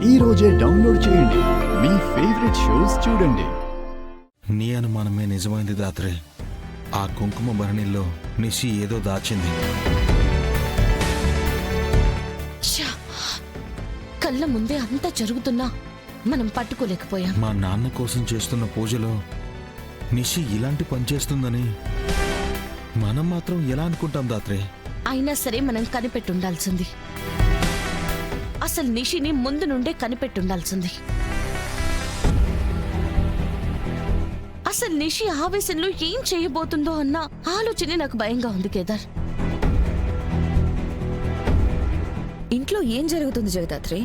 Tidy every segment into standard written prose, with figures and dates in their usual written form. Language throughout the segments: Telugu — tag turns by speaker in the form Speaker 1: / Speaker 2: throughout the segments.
Speaker 1: ఈ రోజే డౌన్లోడ్ చేయండి. మీ ఫేవరెట్ షోస్ చూడండి.
Speaker 2: నీ అనుమానమే నిజమైంది దాత్రే. ఆ కుంకుమ భరణిలో నిషి ఏదో దాచింది.
Speaker 3: కళ్ళ ముందే అంతా జరుగుతున్నా మనం పట్టుకోలేకపోయాం.
Speaker 2: మా నాన్న కోసం చేస్తున్న పూజలో నిషి ఇలాంటి పని చేస్తుందని మనం మాత్రం ఎలా అనుకుంటాం దాత్రే?
Speaker 3: అయినా సరే మనం కనిపెట్టుండాల్సింది. అసలు నిషిని ముందు నుండే కనిపెట్టుండాల్సింది. అసలు నిషి ఆవేశంలో ఏం చేయబోతుందో అన్న ఆలోచనే నాకు భయంగా ఉంది కేదార్.
Speaker 4: ఇంట్లో ఏం జరుగుతుంది జగదాత్రి?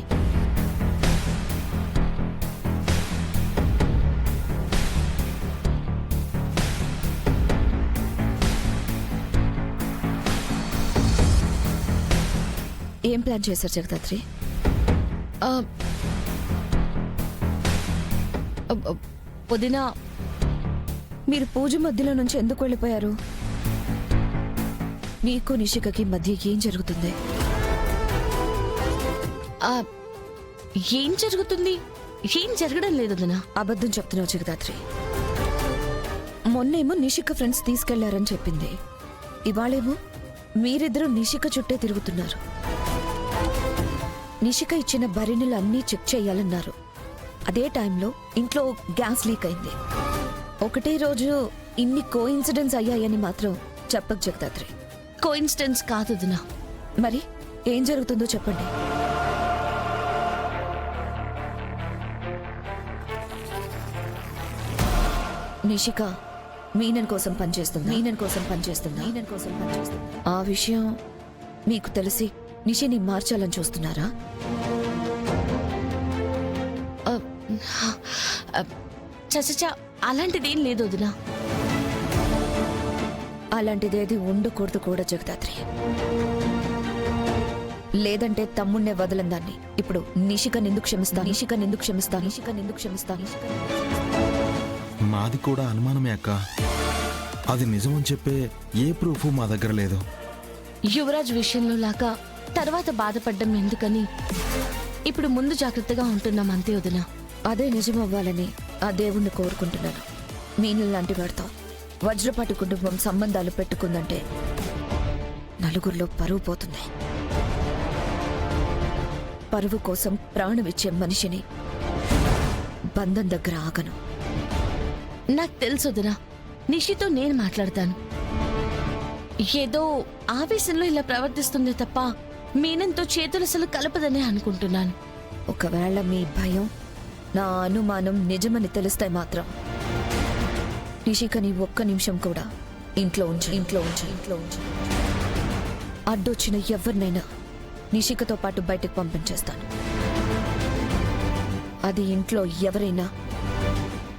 Speaker 4: ఏం ప్లాన్ చేశారు జగదాత్రి?
Speaker 3: వదినా,
Speaker 4: మీరు పూజ మధ్యలో నుంచి ఎందుకు వెళ్ళిపోయారు? నీకు నిషికకి మధ్య ఏం జరుగుతుంది?
Speaker 3: ఏం జరుగుతుంది? ఏం జరగడం లేదు వదినా.
Speaker 4: అబద్ధం చెప్తున్నావు జగదాత్రి. మొన్నేమో నిషిక ఫ్రెండ్స్ తీసుకెళ్లారని చెప్పింది. ఇవాళేమో మీరిద్దరూ నిషిక చుట్టే తిరుగుతున్నారు. నిషిక ఇచ్చిన భరిణులు అన్నీ చెక్ చేయాలన్నారు. అదే టైంలో ఇంట్లో గ్యాస్ లీక్ అయింది. ఒకటే రోజు ఇన్ని కోఇన్సిడెన్స్ అయ్యాయని మాత్రం చెప్పకు జగదాత్రి.
Speaker 3: కోఇన్సిడెన్స్ కాదు వదినా.
Speaker 4: మరి ఏం జరుగుతుందో చెప్పండి. నిషిక మీనన్ కోసం పనిచేస్తుంది. ఆ విషయం మీకు తెలిసి నిషిని మార్చాలని చూస్తున్నారా?
Speaker 3: చచచా, అలాంటిదేం లేదు వదినా.
Speaker 4: అలాంటిదేది ఉండకూడదు కూడా జగదాత్రి. లేదంటే తమ్ముణ్ణే వదలం దాన్ని. ఇప్పుడు నిషికనెందుకు క్షమిస్తా?
Speaker 2: మాది కూడా అనుమానమే అక్క. అది నిజమని చెప్పే ఏ ప్రూఫ్ మా దగ్గర లేదు.
Speaker 3: యువరాజ్ విషయంలో లాగా తర్వాత బాధపడ్డం ఎందుకని ఇప్పుడు ముందు జాగ్రత్తగా ఉంటున్నాం అంతే వదినా.
Speaker 4: అదే నిజం అవ్వాలని ఆ దేవుణ్ణి కోరుకుంటున్నాను. మీను లాంటి వాడితో వజ్రపాటి కుటుంబం సంబంధాలు పెట్టుకుందంటే నలుగురిలో పరువు పోతుంది. పరువు కోసం ప్రాణమిచ్చే మనిషిని బంధం దగ్గర ఆగను.
Speaker 3: నాకు తెలుసు వదినా, నిషితో నేను మాట్లాడతాను. ఏదో ఆవేశంలో ఇలా ప్రవర్తిస్తుంది తప్ప మీనంతో చేతులు అసలు కలపదనే అనుకుంటున్నాను.
Speaker 4: ఒకవేళ మీ భయం, నా అనుమానం నిజమని తెలిస్తే మాత్రం నిషికని ఒక్క నిమిషం కూడా ఇంట్లో ఉంచు. అడ్డొచ్చిన ఎవరినైనా నిషికతో పాటు బయటకు పంపించేస్తాను. అది ఇంట్లో ఎవరైనా,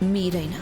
Speaker 4: మీరైనా.